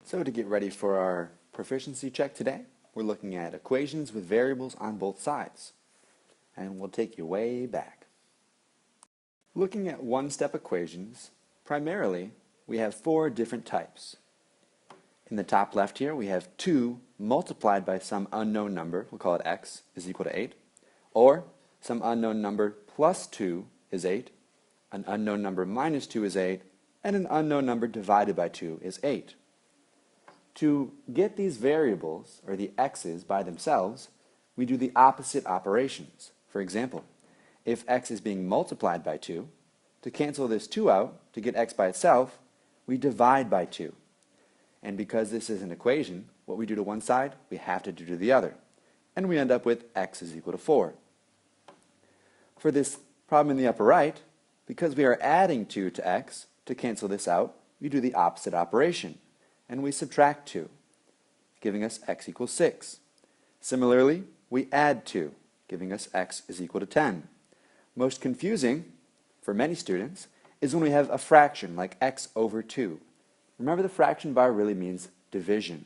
So to get ready for our proficiency check today, we're looking at equations with variables on both sides. And we'll take you way back. Looking at one-step equations, primarily we have four different types. In the top left here we have 2 multiplied by some unknown number, we'll call it x, is equal to 8. Or some unknown number plus 2 is 8, an unknown number minus 2 is 8, and an unknown number divided by 2 is 8. To get these variables, or the x's, by themselves, we do the opposite operations. For example, if x is being multiplied by 2, to cancel this 2 out, to get x by itself, we divide by 2. And because this is an equation, what we do to one side, we have to do to the other. And we end up with x is equal to 4. For this problem in the upper right, because we are adding 2 to x, to cancel this out, we do the opposite operation, and we subtract 2, giving us x equals 6. Similarly, we add 2, giving us x is equal to 10. Most confusing, for many students, is when we have a fraction like x over 2. Remember, the fraction bar really means division.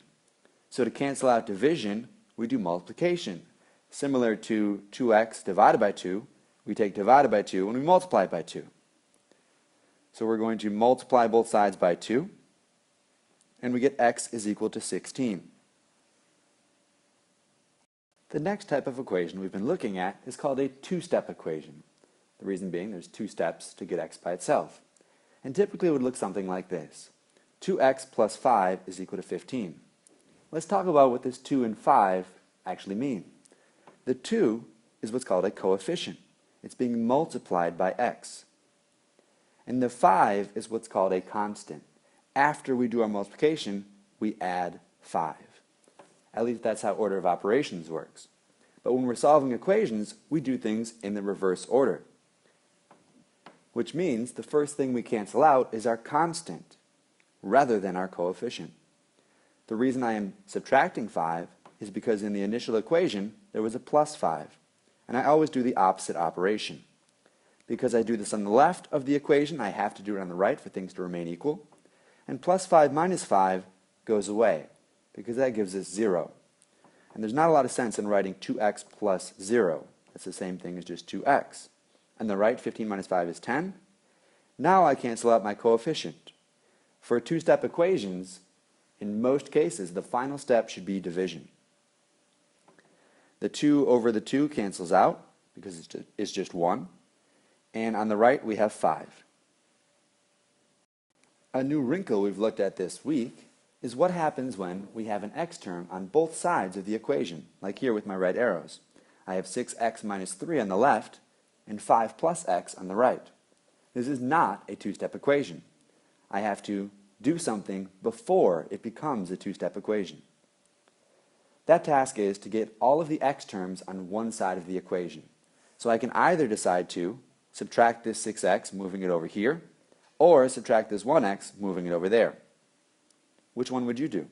So to cancel out division, we do multiplication. Similar to 2x divided by 2, we take divided by 2 and we multiply it by 2. So we're going to multiply both sides by 2, and we get x is equal to 16. The next type of equation we've been looking at is called a two-step equation. The reason being there's 2 steps to get x by itself. And typically it would look something like this. 2x plus 5 is equal to 15. Let's talk about what this 2 and 5 actually mean. The 2 is what's called a coefficient. It's being multiplied by x. And the 5 is what's called a constant. After we do our multiplication, we add 5. At least that's how order of operations works. But when we're solving equations, we do things in the reverse order. Which means the first thing we cancel out is our constant, rather than our coefficient. The reason I am subtracting 5 is because in the initial equation, there was a plus 5. And I always do the opposite operation. Because I do this on the left of the equation, I have to do it on the right for things to remain equal. And plus 5 minus 5 goes away, because that gives us 0. And there's not a lot of sense in writing 2x plus 0. That's the same thing as just 2x. On the right, 15 minus 5 is 10. Now I cancel out my coefficient. For two-step equations, in most cases, the final step should be division. The 2 over the 2 cancels out, because it's just 1. And on the right, we have 5. A new wrinkle we've looked at this week is what happens when we have an x term on both sides of the equation, like here with my red arrows. I have 6x minus 3 on the left and 5 plus x on the right. This is not a two-step equation. I have to do something before it becomes a two-step equation. That task is to get all of the x terms on one side of the equation. So I can either decide to subtract this 6x, moving it over here, or subtract this 1x, moving it over there. Which one would you do?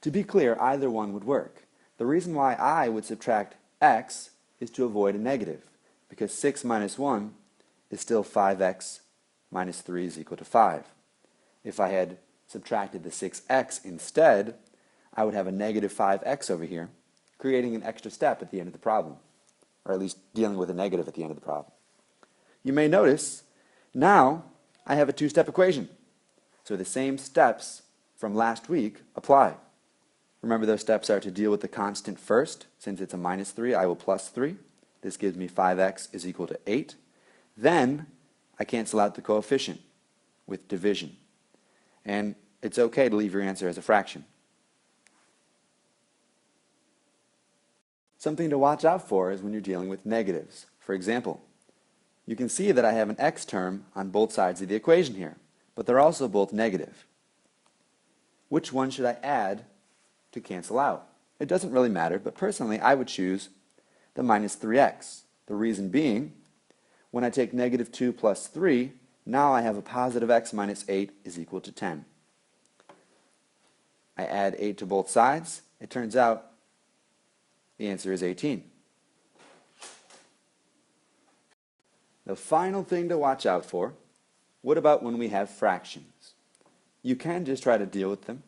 To be clear, either one would work. The reason why I would subtract x is to avoid a negative, because 6 minus 1 is still 5x minus 3 is equal to 5. If I had subtracted the 6x instead, I would have a negative 5x over here, creating an extra step at the end of the problem, or at least dealing with a negative at the end of the problem. You may notice now I have a two-step equation. So the same steps from last week apply. Remember, those steps are to deal with the constant first. Since it's a minus 3, I will plus 3. This gives me 5x is equal to 8. Then I cancel out the coefficient with division. And it's okay to leave your answer as a fraction. Something to watch out for is when you're dealing with negatives. For example, you can see that I have an x term on both sides of the equation here, but they're also both negative. Which one should I add to cancel out? It doesn't really matter, but personally I would choose the minus 3x. The reason being, when I take negative 2 plus 3, now I have a positive x minus 8 is equal to 10. I add 8 to both sides. It turns out the answer is 18. The final thing to watch out for, what about when we have fractions? you can just try to deal with them.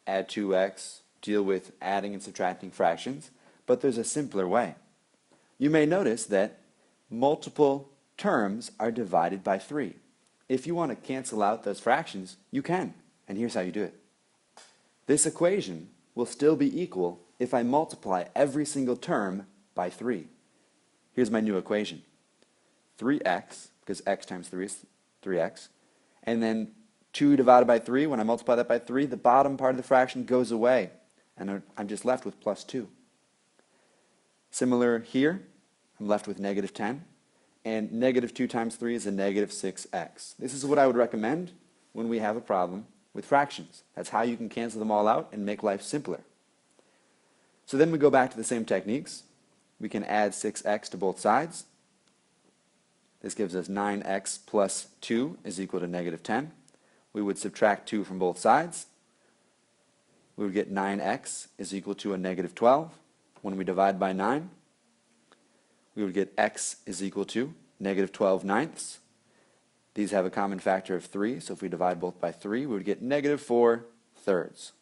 Add 2x, deal with adding and subtracting fractions, but there's a simpler way. You may notice that multiple terms are divided by 3. If you want to cancel out those fractions, you can, and here's how you do it. This equation will still be equal if I multiply every single term by 3. Here's my new equation. 3x, because x times 3 is 3x, and then 2 divided by 3, when I multiply that by 3, the bottom part of the fraction goes away, and I'm just left with plus 2. Similar here, I'm left with negative 10, and negative 2 times 3 is a negative 6x. This is what I would recommend when we have a problem with fractions. That's how you can cancel them all out and make life simpler. So then we go back to the same techniques. We can add 6x to both sides. This gives us 9x plus 2 is equal to negative 10. We would subtract 2 from both sides. We would get 9x is equal to a negative 12. When we divide by 9, we would get x is equal to negative 12 ninths. These have a common factor of 3, so if we divide both by 3, we would get negative 4 thirds.